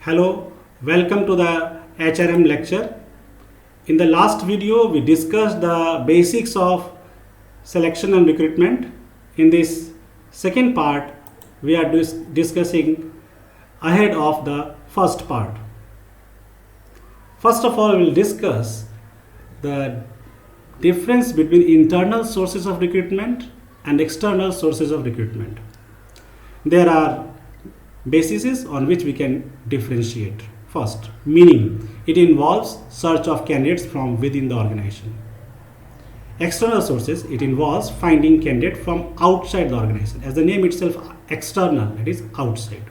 Hello, welcome to the HRM lecture. In the last video, we discussed the basics of selection and recruitment. In this second part, we are discussing ahead of the first part. First of all, we will discuss the difference between internal sources of recruitment and external sources of recruitment. There are bases on which we can differentiate. First, meaning. It involves search of candidates from within the organization. External sources, it involves finding candidate from outside the organization. As the name itself, external, that is outside.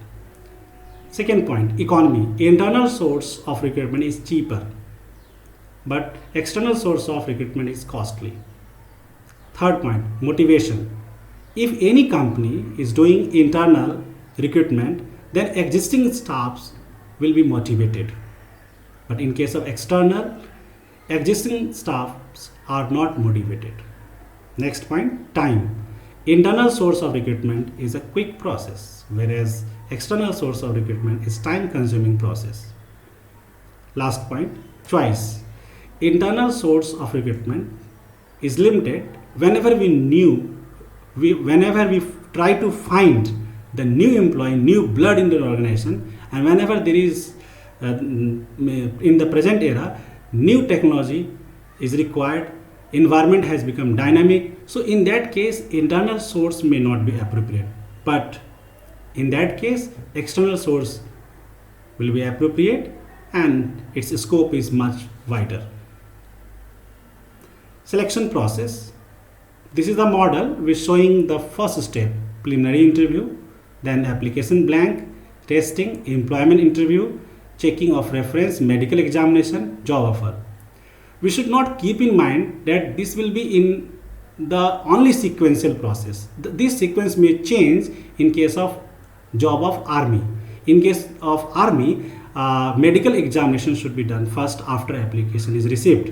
Second point, economy. Internal source of recruitment is cheaper, but external source of recruitment is costly. Third point, motivation. If any company is doing internal recruitment, then existing staffs will be motivated. But in case of external, existing staffs are not motivated. Next point, time. Internal source of recruitment is a quick process, whereas external source of recruitment is time consuming process. Last point, choice. Internal source of recruitment is limited whenever we try to find the new employee, new blood in the organization, and whenever there is in the present era, new technology is required, environment has become dynamic. So in that case, internal source may not be appropriate, but in that case, external source will be appropriate and its scope is much wider. Selection process. This is the model which showing the first step, preliminary interview, then application blank, testing, employment interview, checking of reference, medical examination, job offer. We should not keep in mind that this will be in the only sequential process. This sequence may change in case of job of army. In case of army, medical examination should be done first after application is received.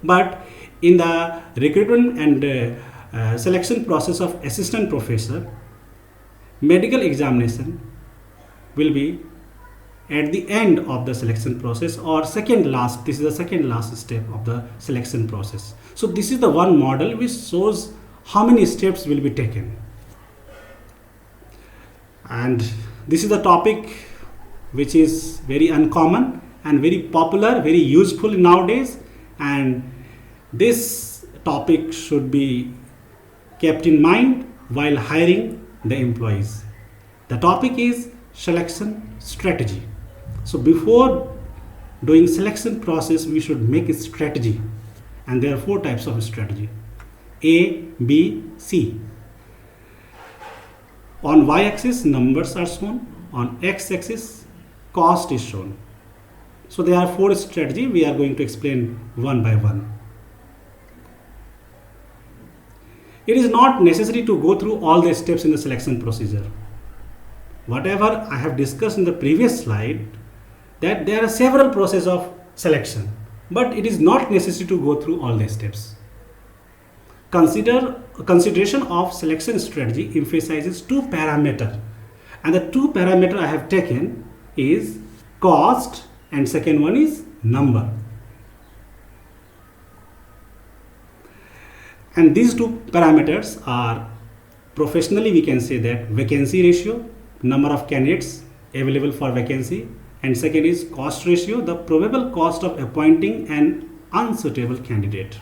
But in the recruitment and selection process of assistant professor, medical examination will be at the end of the selection process or this is the second last step of the selection process. So this is the one model which shows how many steps will be taken. And this is the topic which is very uncommon and very popular, very useful nowadays, and this topic should be kept in mind while hiring the employees. The topic is selection strategy. So before doing selection process, we should make a strategy, and there are 4 types of strategy: A, B, C. On y-axis, numbers are shown. On x-axis, cost is shown. So there are 4 strategy. We are going to explain one by one. It is not necessary to go through all the steps in the selection procedure. Whatever I have discussed in the previous slide, that there are several processes of selection, but it is not necessary to go through all the steps. Consideration of selection strategy emphasizes 2 parameters, and the 2 parameters I have taken is cost and second one is number. And these 2 parameters are, professionally we can say that vacancy ratio, number of candidates available for vacancy, and second is cost ratio, the probable cost of appointing an unsuitable candidate.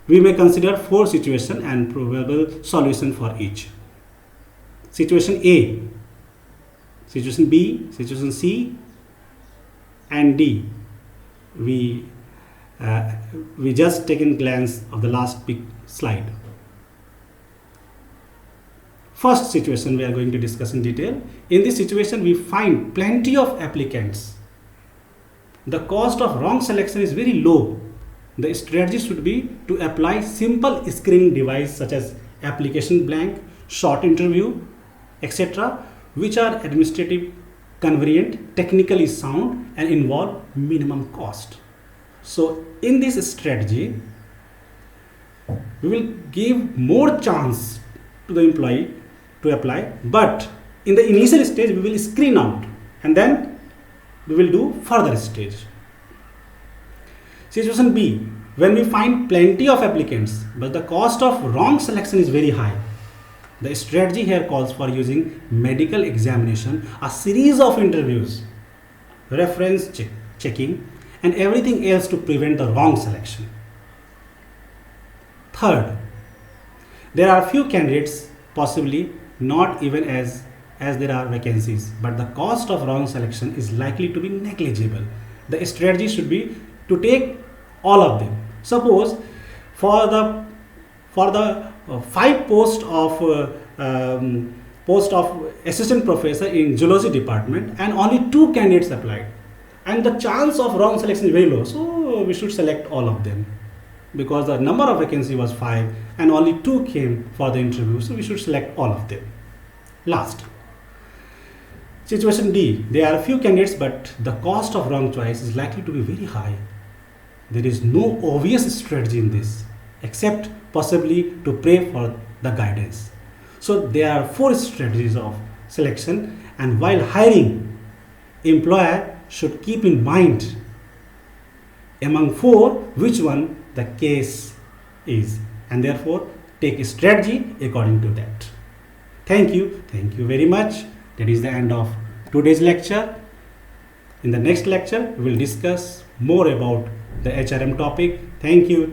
We may consider 4 situations and probable solution for each. Situation A, situation B, situation C, and D. We just taken glance of the last big slide. First situation we are going to discuss in detail. In this situation, we find plenty of applicants. The cost of wrong selection is very low. The strategy should be to apply simple screening device such as application blank, short interview, etc., which are administrative convenient, technically sound, and involve minimum cost. So in this strategy, we will give more chance to the employee to apply, but in the initial stage we will screen out and then we will do further stage. Situation B, when we find plenty of applicants but the cost of wrong selection is very high, the strategy here calls for using medical examination, a series of interviews, reference checking, and everything else to prevent the wrong selection. Third, there are few candidates, possibly not even as there are vacancies, but the cost of wrong selection is likely to be negligible. The strategy should be to take all of them. Suppose for the 5 post of assistant professor in zoology department, and only 2 candidates applied, and the chance of wrong selection is very low, so we should select all of them, because the number of vacancy was 5 and only 2 came for the interview, so we should select all of them. Last, situation D, there are few candidates but the cost of wrong choice is likely to be very high. There is no obvious strategy in this except possibly to pray for the guidance. So there are 4 strategies of selection, and while hiring, employer should keep in mind among 4 which one the case is, and therefore take a strategy according to that. Thank you very much. That is the end of today's lecture. In the next lecture we will discuss more about the HRM topic. Thank you.